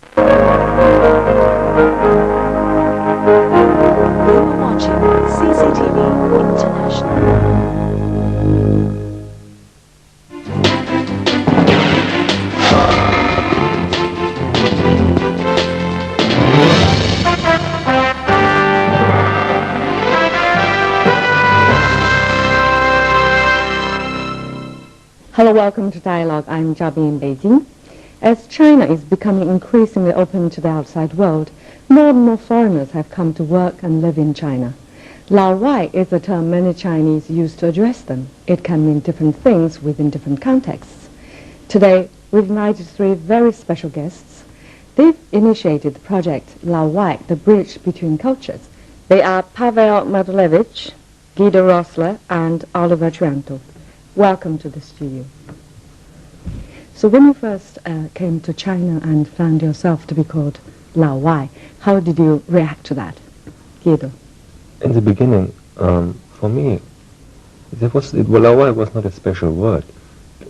You're watching CCTV International. Hello, welcome to Dialogue. I'm Zhabi in Beijing. As China is becoming increasingly open to the outside world, more and more foreigners have come to work and live in China. Lao Wai is a term many Chinese use to address them. It can mean different things within different contexts. Today, we've invited three very special guests. They've initiated the project Lao Wai, the bridge between cultures. They are Pavel Madulevich, Guido Rossler, and Oliver Trianto. Welcome to the studio. So when you first came to China and found yourself to be called Lao Wai, how did you react to that? Guido? In the beginning, for me, Lao Wai was not a special word,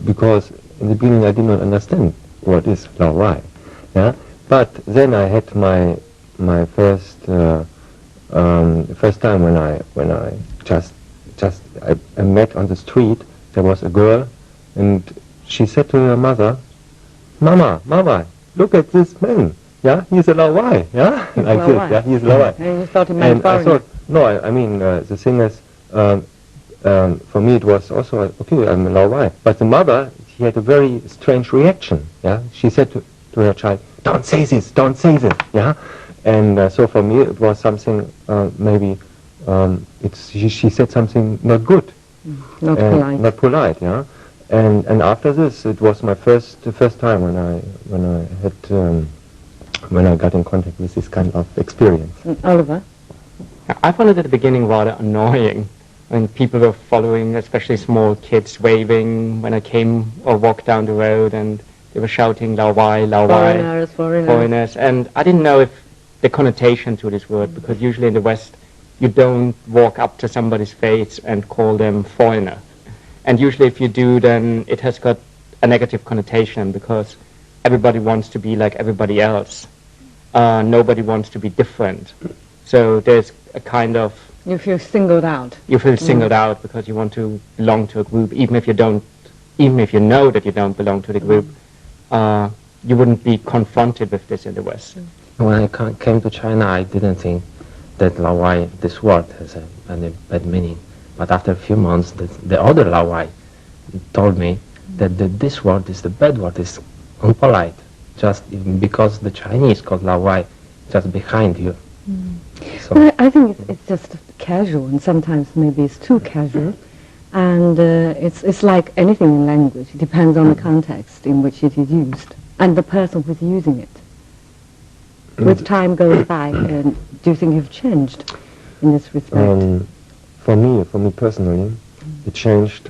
because in the beginning I did not understand what is Lao Wai. Yeah? But then I had my first time when I just I met on the street. There was a girl, and she said to her mother, Mama, look at this man. Yeah, he's a Lao Wai. Yeah, like Lao this. Wai. Yeah, he's Lao Wai. And you thought he meant I foreigner. thought, no, I mean, the thing is, for me it was also, okay, I'm a Lao Wai. But the mother, she had a very strange reaction. Yeah, she said to her child, don't say this. Yeah, and so for me it was something, maybe, she said something not good. Not polite. Not polite, yeah. And after this, it was the first time when I got in contact with this kind of experience. Oliver? I found it at the beginning rather annoying when people were following, especially small kids waving when I came or walked down the road, and they were shouting Lao Wai, Lao Wai, foreigners. And I didn't know if the connotation to this word, because usually in the West you don't walk up to somebody's face and call them foreigner. And usually if you do, then it has got a negative connotation, because everybody wants to be like everybody else. Nobody wants to be different. So there's a kind of... You feel singled out. You feel singled out because you want to belong to a group, even if you know that you don't belong to the group. You wouldn't be confronted with this in the West. When I came to China, I didn't think that Lao Wai, this word, has a bad meaning. But after a few months, the other Lao Wai told me that this word is the bad word, is unpolite, just because the Chinese called Lao Wai just behind you. So Well, I think it's just casual, and sometimes maybe it's too casual. And it's like anything in language. It depends on the context in which it is used and the person who's using it. With time goes by, do you think you've changed in this respect? For me personally, it changed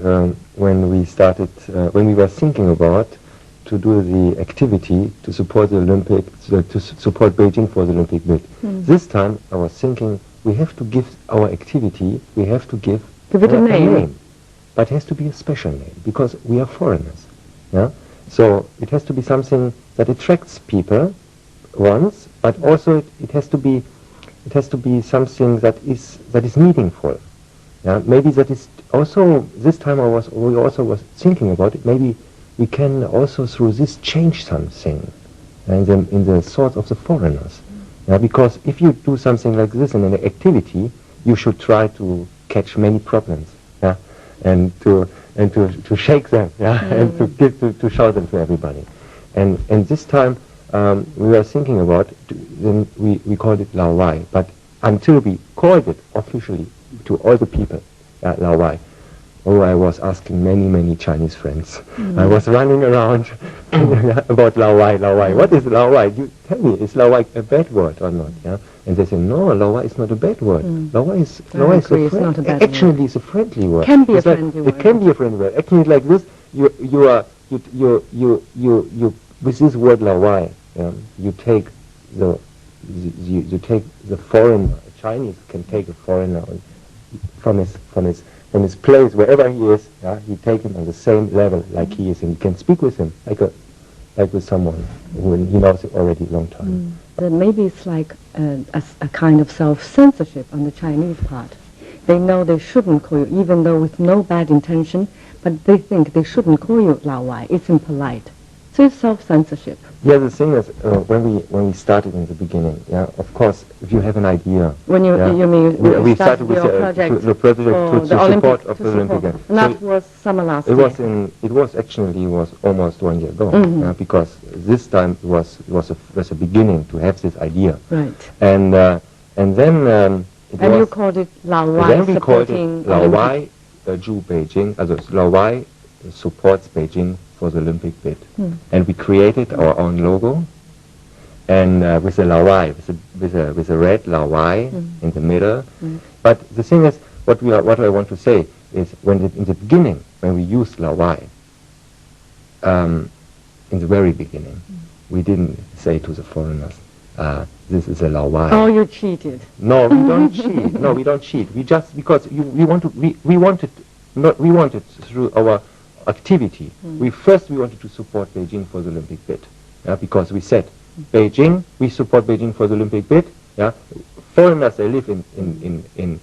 when we started, when we were thinking about to do the activity to support the Olympics, to support Beijing for the Olympic bid. This time I was thinking we have to give our activity, we have to give it a name. But it has to be a special name, because we are foreigners. Yeah? So it has to be something that attracts people once, but also it has to be something that is meaningful. Yeah? Maybe that is also, this time we also was thinking about it, maybe we can also through this change something in the thoughts of the foreigners. Yeah? Because if you do something like this in an activity, you should try to catch many problems. Yeah? And to shake them, yeah, and to show them to everybody, and this time we were thinking about, then we called it Lao Wai, but until we called it officially to all the people, Lao Wai, I was asking many Chinese friends. I was running around about Lao Wai. What is Lao Wai? You tell me, is Lao Wai a bad word or not? Yeah, and they say no, Lao Wai is not a bad word. Lao Wai is not a bad actually word. It's a friendly word. Can be it's a friendly word. It can be a friendly word. Actually, like this, you with this word Lao Wai, you take the foreigner. A Chinese can take a foreigner from his place, wherever he is, you take him on the same level like he is, and you can speak with him like like with someone who he knows it already a long time. Then maybe it's like a kind of self-censorship on the Chinese part. They know they shouldn't call you, even though with no bad intention, but they think they shouldn't call you Lao Wai. It's impolite. So it's self-censorship. Yeah, the thing is, when we started in the beginning, yeah, of course, if you have an idea. When you, yeah, you mean we started with your the project project for to the support Olympic, of to the Olympic support. Games. And that So was summer last it year. was almost 1 year ago, because this time it was a beginning to have this idea. Right. And then And you called it Lao Wai then we called supporting it Lao Olympic. Wai Ju Beijing, also Lao Wai supports Beijing for the Olympic bid. And we created our own logo, and with a Lao Wai, with a red Lao Wai in the middle. But the thing is, what I want to say is, in the beginning, when we used Lao Wai, in the very beginning, we didn't say to the foreigners, this is a Lao Wai. Oh, you cheated. No, we don't cheat. No, we don't cheat. We just, because we wanted through our activity. We wanted to support Beijing for the Olympic bid, because we said, Beijing, we support Beijing for the Olympic bid. Yeah, foreigners, they live in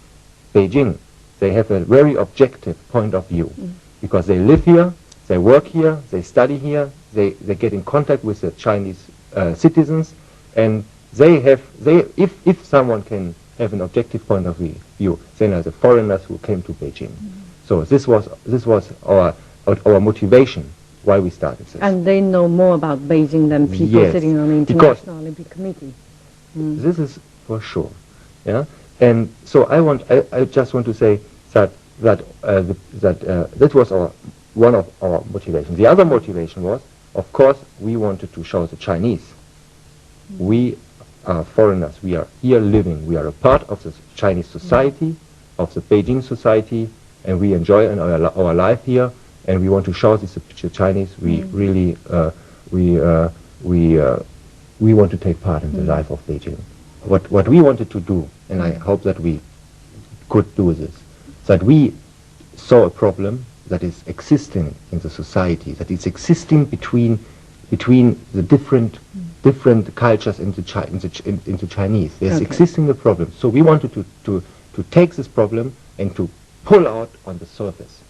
Beijing. They have a very objective point of view, because they live here, they work here, they study here, they get in contact with the Chinese citizens, and if someone can have an objective point of view, then are the foreigners who came to Beijing. So this was our motivation why we started this. And they know more about Beijing than people Yes, sitting on the because International Olympic Committee. This is for sure, yeah. And so I just want to say that was one of our motivations. The other motivation was, of course, we wanted to show the Chinese, we are foreigners, we are here living, we are a part of the Chinese society, of the Beijing society, and we enjoy our life here, and we want to show this to the Chinese. We really we want to take part in the life of Beijing. What we wanted to do, and I hope that we could do this, that we saw a problem that is existing in the society, that is existing between the different cultures into Chinese. There's existing a problem. So we wanted to take this problem and to pull out on the surface.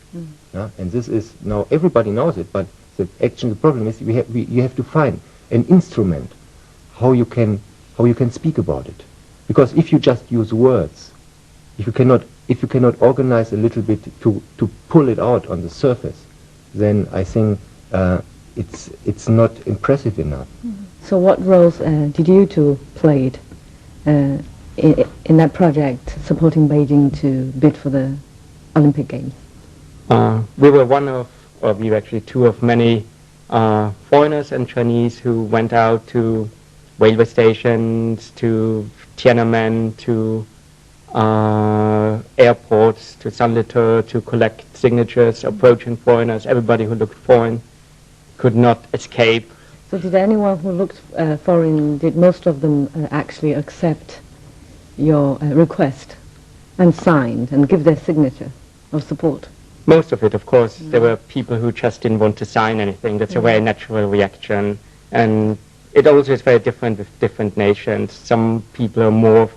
And this is, now everybody knows it, but the problem is you have to find an instrument how you can speak about it. Because if you just use words, if you cannot organize a little bit to pull it out on the surface, then I think it's not impressive enough. So what roles did you two play in that project supporting Beijing to bid for the Olympic Games? We were actually two of many foreigners and Chinese who went out to railway stations, to Tiananmen, to airports, to Sanlitun, to collect signatures, approaching foreigners. Everybody who looked foreign could not escape. So did anyone who looked foreign, did most of them actually accept your request and signed and give their signature of support? Most of it, of course. There were people who just didn't want to sign anything. That's a very natural reaction. And it also is very different with different nations. Some people are more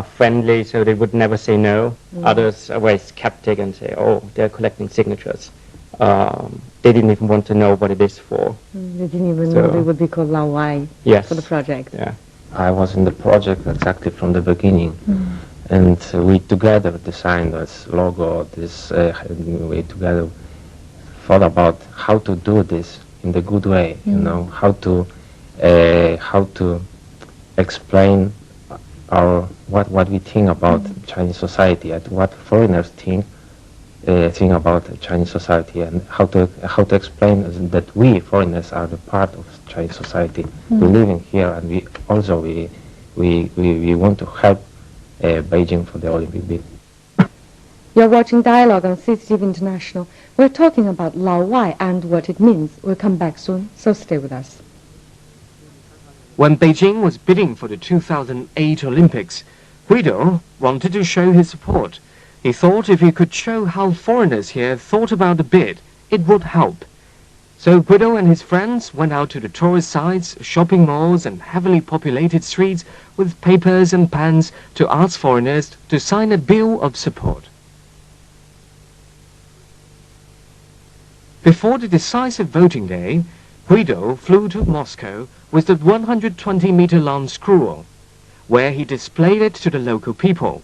friendly, so they would never say no. Others are very skeptic and say, oh, they're collecting signatures. They didn't even want to know what it is for. They didn't even know they would be called Lao Wai for the project. Yeah. I was in the project exactly from the beginning. And we together designed this logo, we together thought about how to do this in the good way, you know, how to explain what we think about Chinese society and what foreigners think about Chinese society, and how to explain that we foreigners are the part of Chinese society. We're living here, and we also we want to help Beijing for the Olympic bid. You're watching Dialogue on CCTV International. We're talking about Lao Wai and what it means. We'll come back soon, so stay with us. When Beijing was bidding for the 2008 Olympics, Guido wanted to show his support. He thought if he could show how foreigners here thought about the bid, it would help. So Guido and his friends went out to the tourist sites, shopping malls and heavily populated streets with papers and pens to ask foreigners to sign a bill of support. Before the decisive voting day, Guido flew to Moscow with the 120-meter-long scroll, where he displayed it to the local people.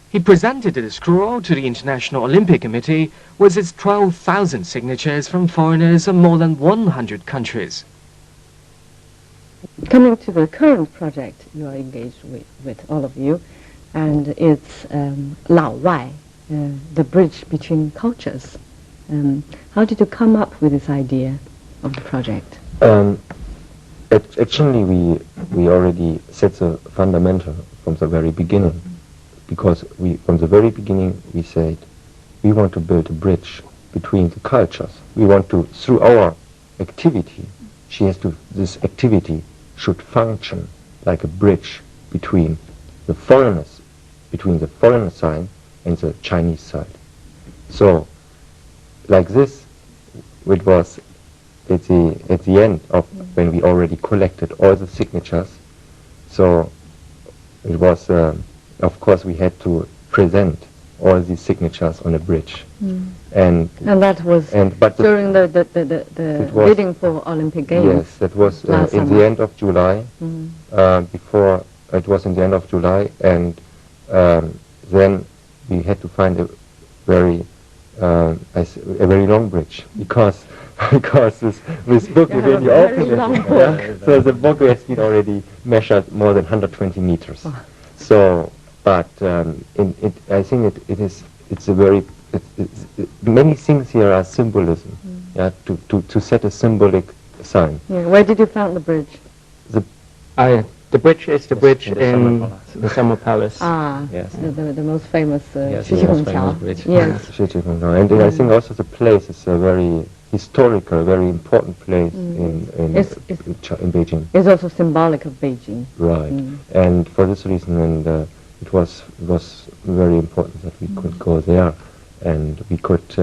He presented the scroll to the International Olympic Committee with its 12,000 signatures from foreigners of more than 100 countries. Coming to the current project you are engaged with all of you, and it's Lao Wai, the bridge between cultures. How did you come up with this idea of the project? Actually, we already set the fundamental from the very beginning, because from the very beginning we said we want to build a bridge between the cultures. We want to, through our activity, this activity should function like a bridge between the foreigners, between the foreigner side and the Chinese side. So, like this, it was at the end of when we already collected all the signatures. So it was, of course, we had to present all these signatures on a bridge, and that was during the bidding for Olympic Games. Yes, that was in the end of July. Before it was in the end of July, and then we had to find a very long bridge, because this book, when you open it, so the book has been already measured more than 120 meters. So, but I think it's a very many things here are symbolism, to set a symbolic sign. Yeah. Where did you find the bridge? The bridge is the bridge in the Summer Palace. Ah, yes. The most famous Yes, the most famous bridge. Yes. And I think also the place is a very historical, very important place in Beijing. It's also symbolic of Beijing. Right. And for this reason, it was very important that we could go there, and we could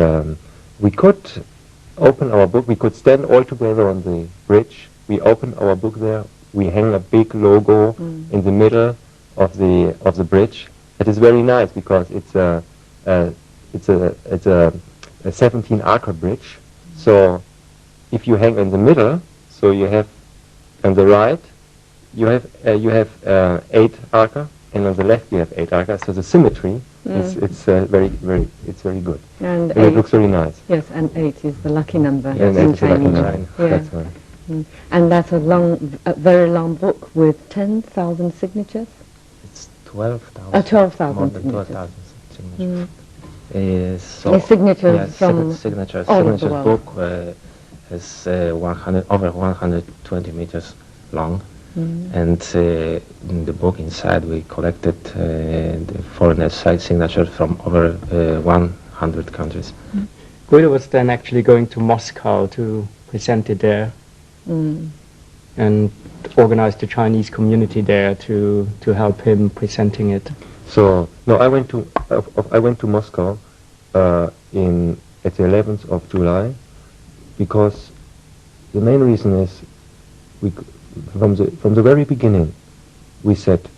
open our book. We could stand all together on the bridge. We open our book there. We hang a big logo in the middle of the bridge. It is very nice because it's a 17-acre bridge. So if you hang in the middle, so you have on the right you have 8 acre, and on the left you have 8 acre. So the symmetry it's very good, And it looks very nice. Yes, and 8 is the lucky number And in it's a lucky Chinese. number. Yeah. That's right. And that's a very long book with 10,000 signatures. It's 12,000. 12,000 More than signatures. 12,000 signatures. The signatures yes, from signatures. all over the Signatures world. book is over 120 meters long, and in the book inside we collected the foreigners' signatures from over 100 countries. Guido was then actually going to Moscow to present it there, and organize the Chinese community there to help him presenting it. So no, I went to Moscow at the 11th of July, because the main reason is from the very beginning we said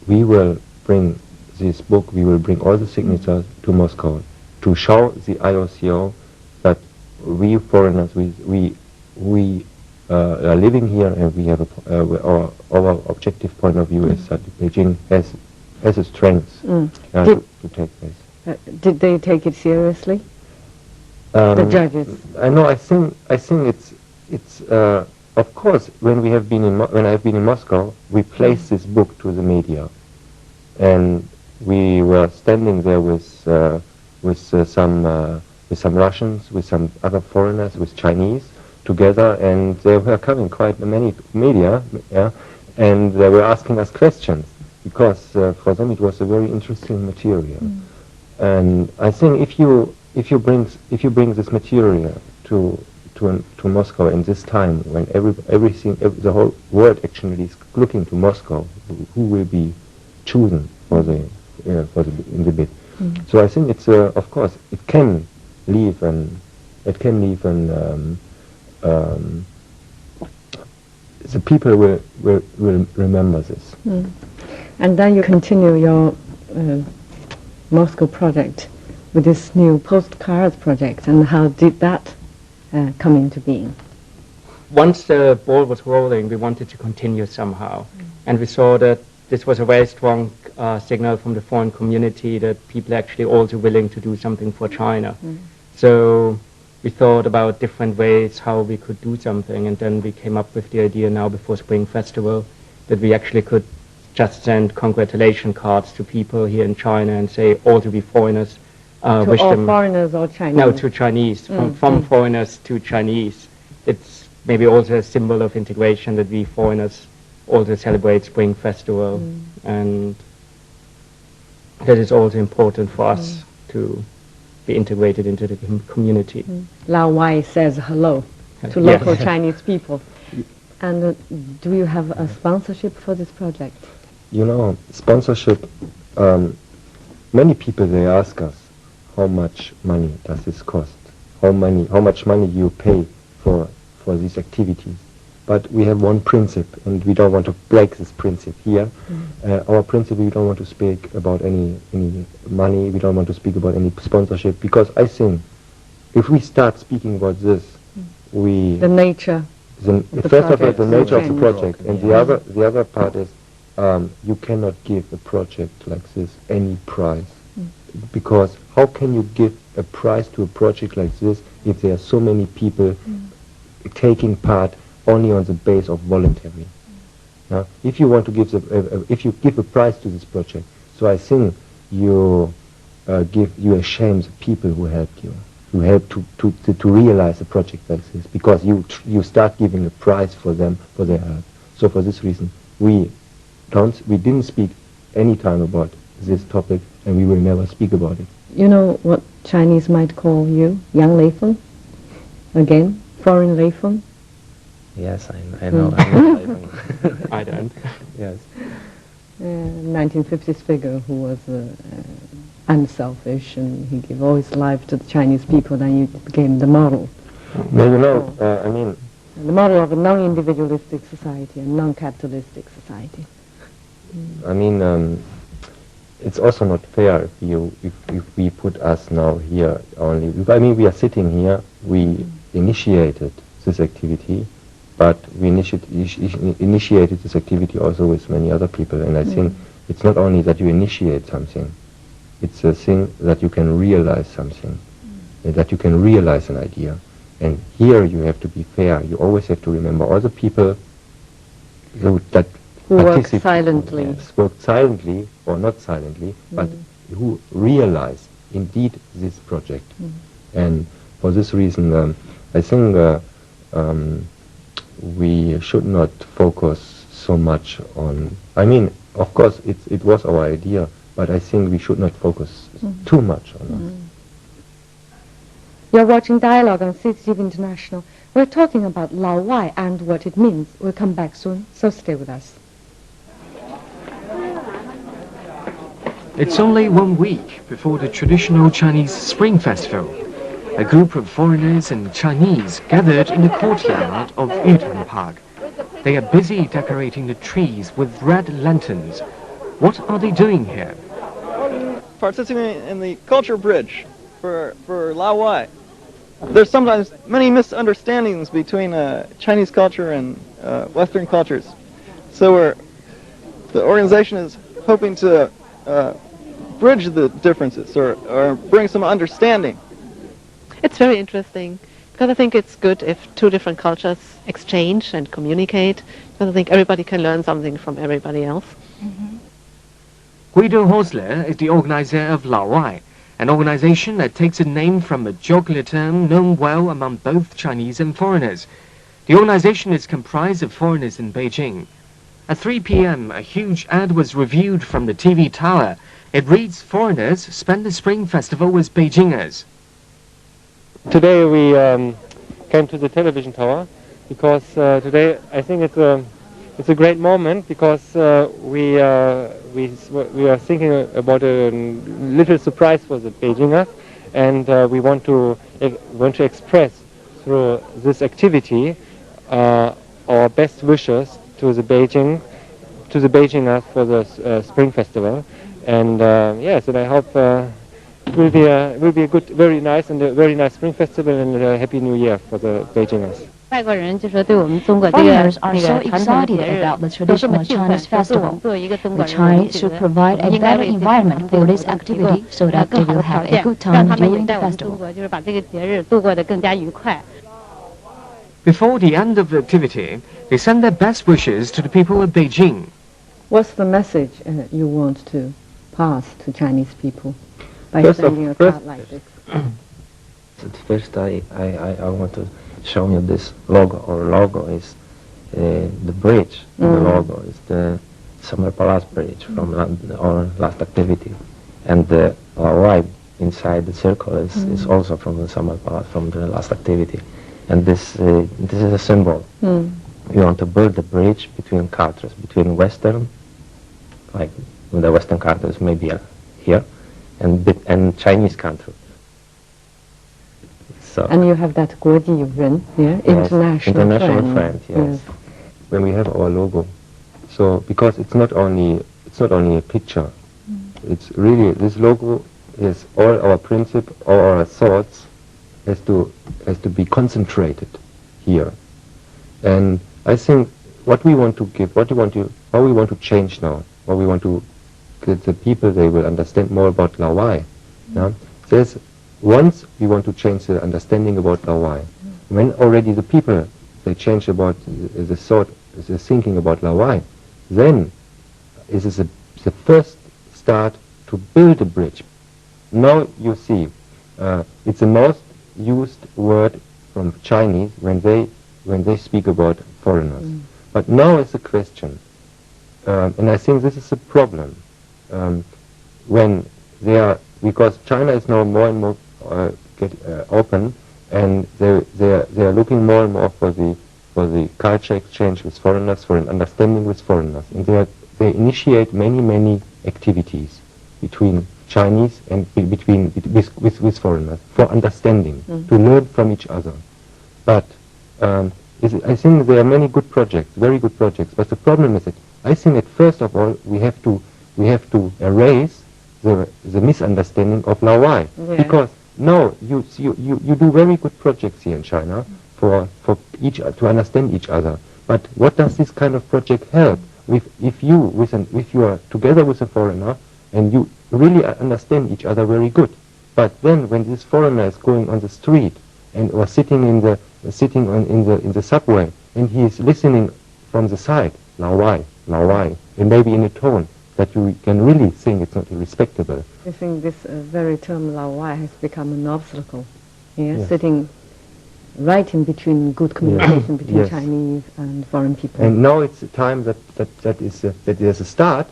we will bring this book, we will bring all the signatures to Moscow to show the IOCO that we foreigners we are living here, and we have our objective point of view is that Beijing has a strength to take place. Did they take it seriously? The judges. I know. I think it's of course when I've been in Moscow, we placed this book to the media, and we were standing there with some Russians, with some other foreigners, with Chinese together, and they were coming quite many media, and they were asking us questions, because for them it was a very interesting material. And I think if you bring this material to Moscow in this time when the whole world actually is looking to Moscow, who will be chosen in the bid. So I think it's of course it can leave an um, the people will remember this. And then you continue your Moscow project with this new postcards project, and how did that come into being? Once the ball was rolling, we wanted to continue somehow. And we saw that this was a very strong signal from the foreign community that people are actually also willing to do something for China. So we thought about different ways how we could do something, and then we came up with the idea now before Spring Festival that we actually could just send congratulation cards to people here in China and say all to be foreigners. To wish all them foreigners or Chinese? No, to Chinese, from foreigners to Chinese. It's maybe also a symbol of integration that we foreigners also celebrate Spring Festival, and that is also important for us to be integrated into the community. Lao Wai says hello to Yes. local Chinese people. And do you have a sponsorship for this project? You know, sponsorship, many people, they ask us, how much money does this cost? How much money you pay for these activities? But we have one principle, and we don't want to break this principle here. Our principle, we don't want to speak about any money, we don't want to speak about any sponsorship, because I think if we start speaking about this, The nature. First of all, the project nature of the change. project, and the other part is you cannot give a project like this any prize, because how can you give a prize to a project like this if there are so many people taking part only on the base of voluntary? If you want to give if you give a prize to this project, so I think you shame the people who helped you. You help to realize a project like this, because you start giving a prize for them for their help. So for this reason, we didn't speak any time about this topic, and we will never speak about it. You know what Chinese might call you? Young Lei Feng? Again, foreign Lei Feng? Yes, I know. I know. I don't. Yes. 1950s figure who was unselfish, and he gave all his life to the Chinese people. Then you became the model. No, you know, I mean, The model of a non-individualistic society, a non-capitalistic society. I mean, it's also not fair if we put us now here only. I mean, we are sitting here. We initiated this activity, but we initiated this activity also with many other people. And I think it's not only that you initiate something; it's a thing that you can realize something, that you can realize an idea. And here you have to be fair. You always have to remember all the people that Who work participate- silently. Yes, worked silently or not silently, but who realized indeed this project. And for this reason, I think we should not focus so much on. I mean, of course, it was our idea, but I think we should not focus too much on us. You're watching Dialogue on CCTV International. We're talking about Lao Wai and what it means. We'll come back soon, so stay with us. It's only 1 week before the traditional Chinese Spring Festival. A group of foreigners and Chinese gathered in the courtyard of Yutang Park. They are busy decorating the trees with red lanterns. What are they doing here? Participating in the culture bridge for Lao Wai. There's sometimes many misunderstandings between Chinese culture and Western cultures. So the organization is hoping to bridge the differences or bring some understanding. It's very interesting because I think it's good if two different cultures exchange and communicate, because I think everybody can learn something from everybody else. Guido Hosler is the organizer of LaoWai, an organization that takes a name from a jocular term known well among both Chinese and foreigners. The organization is comprised of foreigners in Beijing. At 3 p.m., a huge ad was reviewed from the TV tower. It reads, "Foreigners spend the Spring Festival with Beijingers." Today we came to the television tower because today I think it's a great moment, because we are thinking about a little surprise for the Beijingers, and we want to express through this activity our best wishes to the Beijingers for the Spring Festival, and yes, and I hope it will be a good, very nice Spring Festival and a Happy New Year for the Beijingers. Foreigners are so excited about the traditional Chinese festival. We try to provide a better environment for this activity so that they will have a good time during the festival. Before the end of the activity, they send their best wishes to the people of Beijing. What's the message you want to pass to Chinese people by First sending a card like this? First, I want to show you this logo. Our logo is the bridge. The logo is the Summer Palace Bridge from our last activity, and the Lao Wai inside the circle is also from the Summer Palace from the last activity, and this is a symbol. We want to build a bridge between cultures, between Western, like the Western cultures maybe here, and Chinese culture. So And you have that 国际人, yeah, yes, international friend, yes. When we have our logo, so because it's not only a picture, it's really this logo is all our principle, all our thoughts has to be concentrated here, and I think what we want to give, how we want to change now, how we want to get the people, they will understand more about LaoWai. Yeah? Once we want to change the understanding about LaoWai, when already the people, they change about the thought, the thinking about LaoWai, then it is the first start to build a bridge. Now you see, it's the most used word from Chinese when they speak about foreigners. But now it's a question, and I think this is a problem, when they are, because China is now more and more open, and they are looking more and more for the culture exchange with foreigners, for an understanding with foreigners, and they initiate many activities between Chinese and with foreigners for understanding, to learn from each other. But I think there are many good projects, very good projects. But the problem is that I think that first of all we have to erase the misunderstanding of LaoWai, because no, you do very good projects here in China for to understand each other. But what does this kind of project help if you are together with a foreigner and you really understand each other very good? But then when this foreigner is going on the street or sitting in the subway and he is listening from the side, LaoWai, LaoWai, and maybe in a tone that you can really think it's not respectable. I think this very term LaoWai has become an obstacle, Yes. sitting right in between good communication between Yes. Chinese and foreign people. And now it's a time that there's a start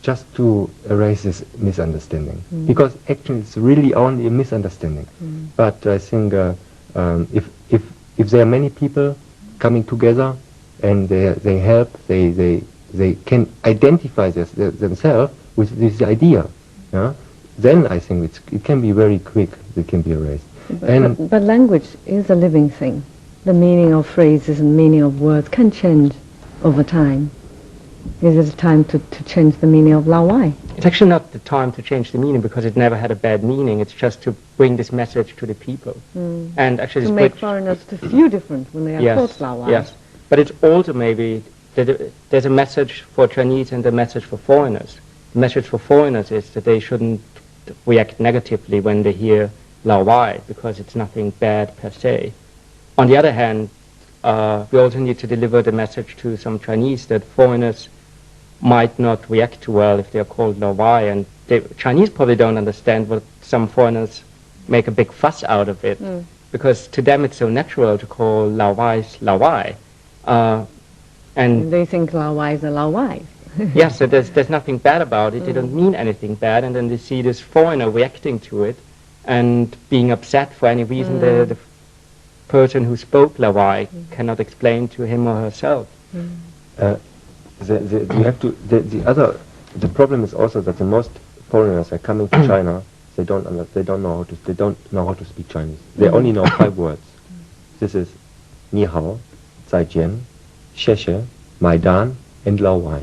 just to erase this misunderstanding, because actually it's really only a misunderstanding. But I think if there are many people coming together and they help, they can identify themselves with this idea, yeah? Then I think it can be very quick, it can be erased. But language is a living thing. The meaning of phrases and meaning of words can change over time. Is it time to change the meaning of LaoWai? It's actually not the time to change the meaning, because it never had a bad meaning. It's just to bring this message to the people. And actually To make foreigners to feel different when they are taught LaoWai. Yes, but it's also maybe that there's a message for Chinese and a message for foreigners. The message for foreigners is that they shouldn't react negatively when they hear LaoWai, because it's nothing bad per se. On the other hand, we also need to deliver the message to some Chinese that foreigners might not react too well if they are called LaoWai, and Chinese probably don't understand what some foreigners make a big fuss out of it, because to them it's so natural to call LaoWai LaoWai. And they think LaoWai is a LaoWai. yes, so there's nothing bad about it. They don't mean anything bad, and then they see this foreigner reacting to it and being upset for any reason the person who spoke LaoWai cannot explain to him or herself. The problem is also that the most foreigners are coming to China. They don't know how to speak Chinese. They only know 5 words. this is 你好, 再见, 谢谢, Maidan, and Lao Wai.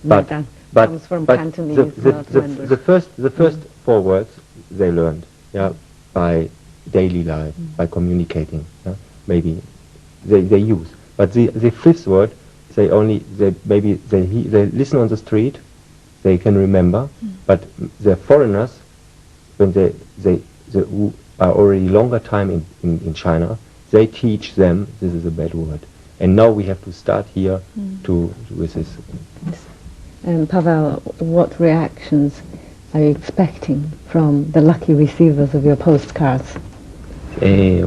Maidan comes from Cantonese, the first 4 words they learned, yeah, by daily life, by communicating, yeah, maybe they use. But the 5th word, they listen on the street, they can remember, but the foreigners, when they who are already longer time in China, they teach them this is a bad word. And now we have to start here with this. Pavel, what reactions are you expecting from the lucky receivers of your postcards? We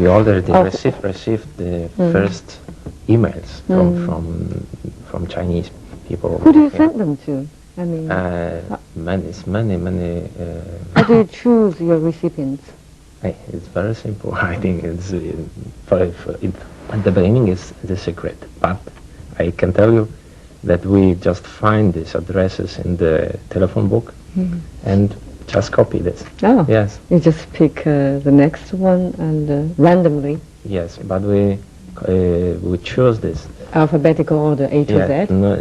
already received the first emails from Chinese people. Who do you send them to? I mean, many. how do you choose your recipients? It's very simple. I think it's at the beginning it's the secret, but I can tell you that we just find these addresses in the telephone book and just copy this. Oh, yes. You just pick the next one and randomly. Yes, but we choose this. Alphabetical order, A to Z? No,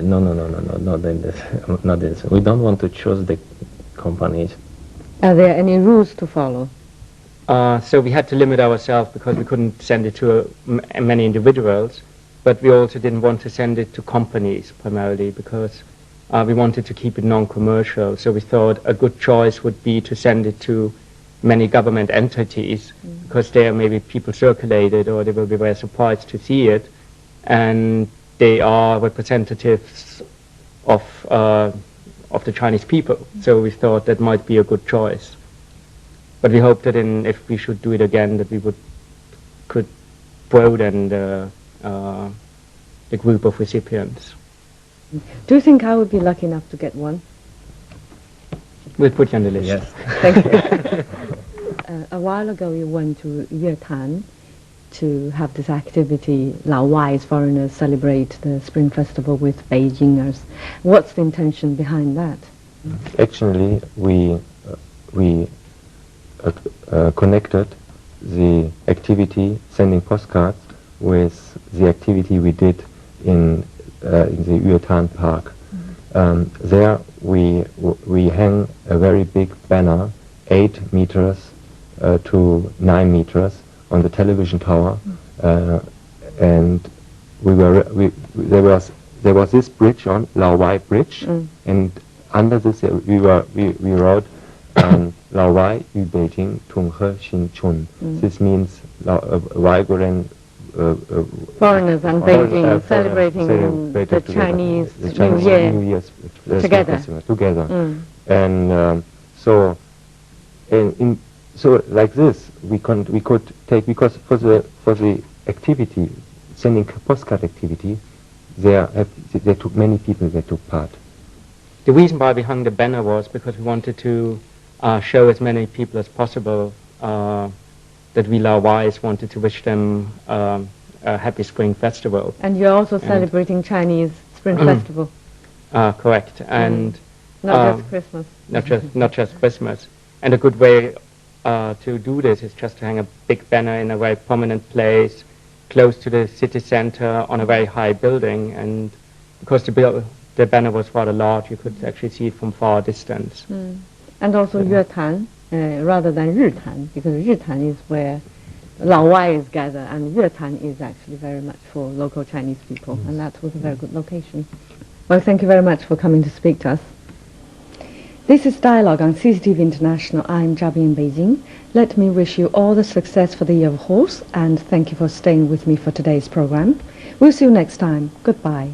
not this. We don't want to choose the companies. Are there any rules to follow? So we had to limit ourselves because we couldn't send it to many individuals, but we also didn't want to send it to companies primarily because we wanted to keep it non-commercial. So we thought a good choice would be to send it to many government entities because there maybe people circulated or they will be very surprised to see it, and they are representatives of the Chinese people. So we thought that might be a good choice. But we hope that if we should do it again, that we could broaden the group of recipients. Do you think I would be lucky enough to get one? We'll put you on the list. Yes. Thank you. A while ago you went to Yuetan to have this activity, Lao Wai's foreigners celebrate the Spring Festival with Beijingers. What's the intention behind that? Actually, we connected the activity, sending postcards, with the activity we did in the Yuetan Park. There we hang a very big banner, 8 meters to 9 meters, on the television tower, and there was this bridge on Lao Wai Bridge, and under this we wrote Lao Wai Yu Beijing Tung He Xin Chun. This means Waigoren foreigners and Beijing celebrating the Chinese New Year together. And so like this we could take, because for the activity, sending postcard activity, they took many people that took part. The reason why we hung the banner was because we wanted to show as many people as possible that we Lao Wais wanted to wish them a happy Spring Festival. And you're also celebrating Chinese Spring Festival. Correct, and not just Christmas. Not just Christmas. And a good way to do this is just to hang a big banner in a very prominent place, close to the city center, on a very high building, and because the banner was rather large, you could actually see it from far distance. And also Yuetan, rather than Ritan, because Ritan is where Lao Wai is gathered, and Yuetan is actually very much for local Chinese people, and that was a very good location. Well, thank you very much for coming to speak to us. This is Dialogue on CCTV International. I'm Jabi in Beijing. Let me wish you all the success for the Year of Horse, and thank you for staying with me for today's program. We'll see you next time. Goodbye.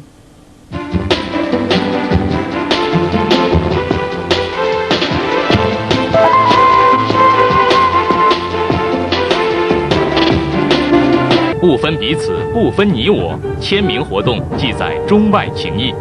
不分彼此，不分你我，签名活动记载中外情谊。